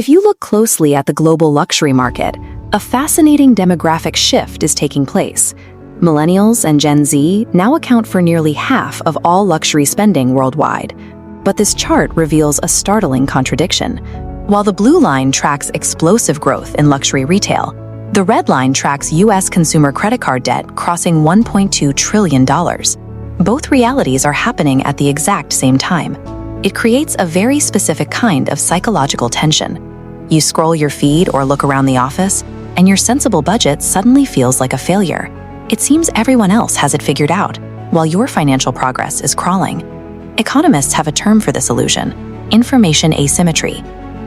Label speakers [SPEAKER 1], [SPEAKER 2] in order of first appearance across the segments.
[SPEAKER 1] If you look closely at the global luxury market, a fascinating demographic shift is taking place. Millennials and Gen Z now account for nearly half of all luxury spending worldwide. But this chart reveals a startling contradiction. While the blue line tracks explosive growth in luxury retail, the red line tracks U.S. consumer credit card debt crossing $1.2 trillion. Both realities are happening at the exact same time. It creates a very specific kind of psychological tension. You scroll your feed or look around the office, and your sensible budget suddenly feels like a failure. It seems everyone else has it figured out, while your financial progress is crawling. Economists have a term for this illusion: information asymmetry.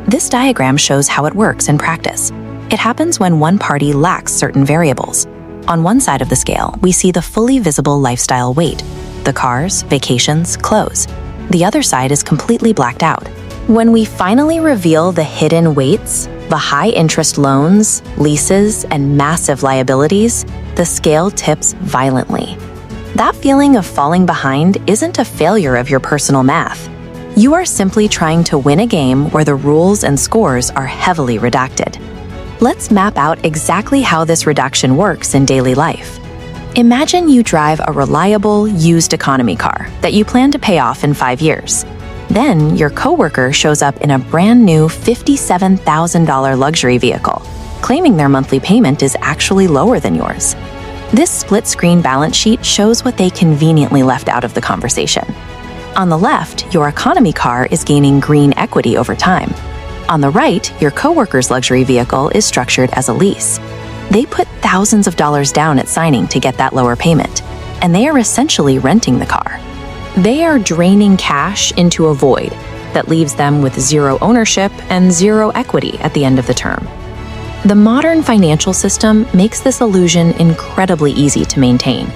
[SPEAKER 1] This diagram shows how it works in practice. It happens when one party lacks certain variables. On one side of the scale, we see the fully visible lifestyle weight: the cars, vacations, clothes. The other side is completely blacked out. When we finally reveal the hidden weights, the high-interest loans, leases, and massive liabilities, the scale tips violently. That feeling of falling behind isn't a failure of your personal math. You are simply trying to win a game where the rules and scores are heavily redacted. Let's map out exactly how this reduction works in daily life. Imagine you drive a reliable, used economy car that you plan to pay off in 5 years. Then your coworker shows up in a brand new $57,000 luxury vehicle, claiming their monthly payment is actually lower than yours. This split-screen balance sheet shows what they conveniently left out of the conversation. On the left, your economy car is gaining green equity over time. On the right, your coworker's luxury vehicle is structured as a lease. They put thousands of dollars down at signing to get that lower payment, and they are essentially renting the car. They are draining cash into a void that leaves them with zero ownership and zero equity at the end of the term. The modern financial system makes this illusion incredibly easy to maintain.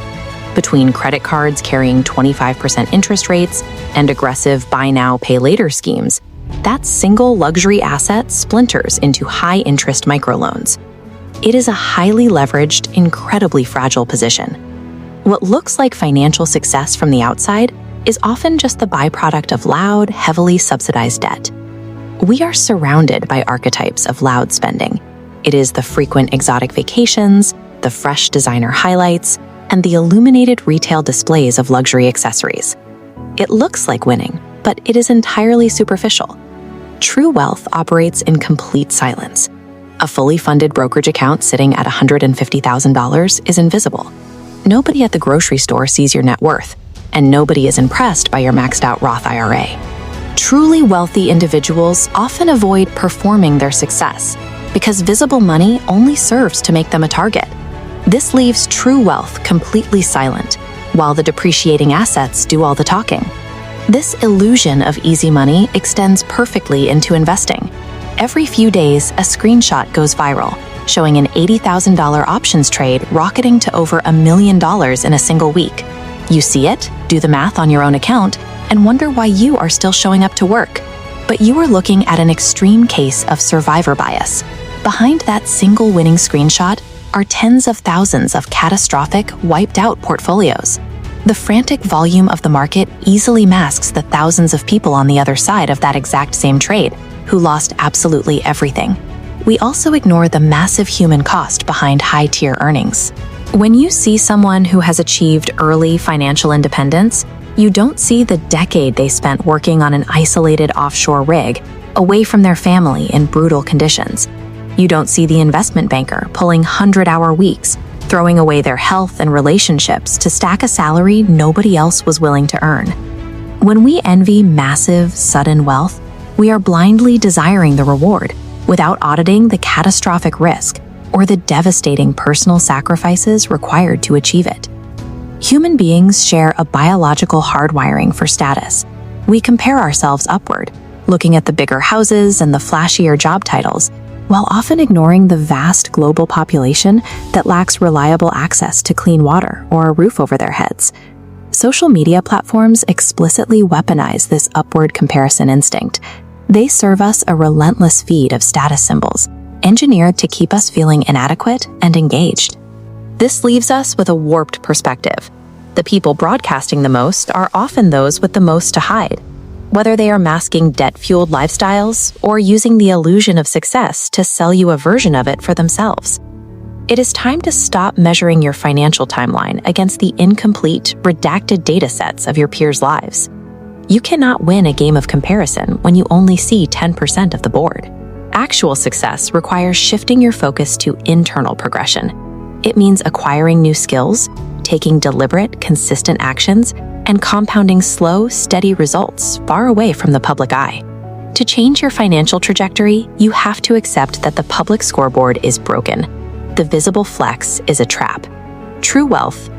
[SPEAKER 1] Between credit cards carrying 25% interest rates and aggressive buy now, pay later schemes, that single luxury asset splinters into high-interest microloans. It is a highly leveraged, incredibly fragile position. What looks like financial success from the outside is often just the byproduct of loud, heavily subsidized debt. We are surrounded by archetypes of loud spending. It is the frequent exotic vacations, the fresh designer highlights, and the illuminated retail displays of luxury accessories. It looks like winning, but it is entirely superficial. True wealth operates in complete silence. A fully funded brokerage account sitting at $150,000 is invisible. Nobody at the grocery store sees your net worth, and nobody is impressed by your maxed-out Roth IRA. Truly wealthy individuals often avoid performing their success because visible money only serves to make them a target. This leaves true wealth completely silent, while the depreciating assets do all the talking. This illusion of easy money extends perfectly into investing. Every few days, a screenshot goes viral, showing an $80,000 options trade rocketing to over $1 million in a single week. You see it, do the math on your own account, and wonder why you are still showing up to work. But you are looking at an extreme case of survivor bias. Behind that single winning screenshot are tens of thousands of catastrophic, wiped-out portfolios. The frantic volume of the market easily masks the thousands of people on the other side of that exact same trade who lost absolutely everything. We also ignore the massive human cost behind high-tier earnings. When you see someone who has achieved early financial independence, you don't see the decade they spent working on an isolated offshore rig, away from their family in brutal conditions. You don't see the investment banker pulling 100-hour weeks, throwing away their health and relationships to stack a salary nobody else was willing to earn. When we envy massive, sudden wealth, we are blindly desiring the reward without auditing the catastrophic risk or the devastating personal sacrifices required to achieve it. Human beings share a biological hardwiring for status. We compare ourselves upward, looking at the bigger houses and the flashier job titles, while often ignoring the vast global population that lacks reliable access to clean water or a roof over their heads. Social media platforms explicitly weaponize this upward comparison instinct. They serve us a relentless feed of status symbols, engineered to keep us feeling inadequate and engaged. This leaves us with a warped perspective. The people broadcasting the most are often those with the most to hide. whether they are masking debt-fueled lifestyles or using the illusion of success to sell you a version of it for themselves. It is time to stop measuring your financial timeline against the incomplete, redacted datasets of your peers' lives. You cannot win a game of comparison when you only see 10% of the board. Actual success requires shifting your focus to internal progression. It means acquiring new skills, taking deliberate, consistent actions, and compounding slow, steady results far away from the public eye. To change your financial trajectory, you have to accept that the public scoreboard is broken. The visible flex is a trap. True wealth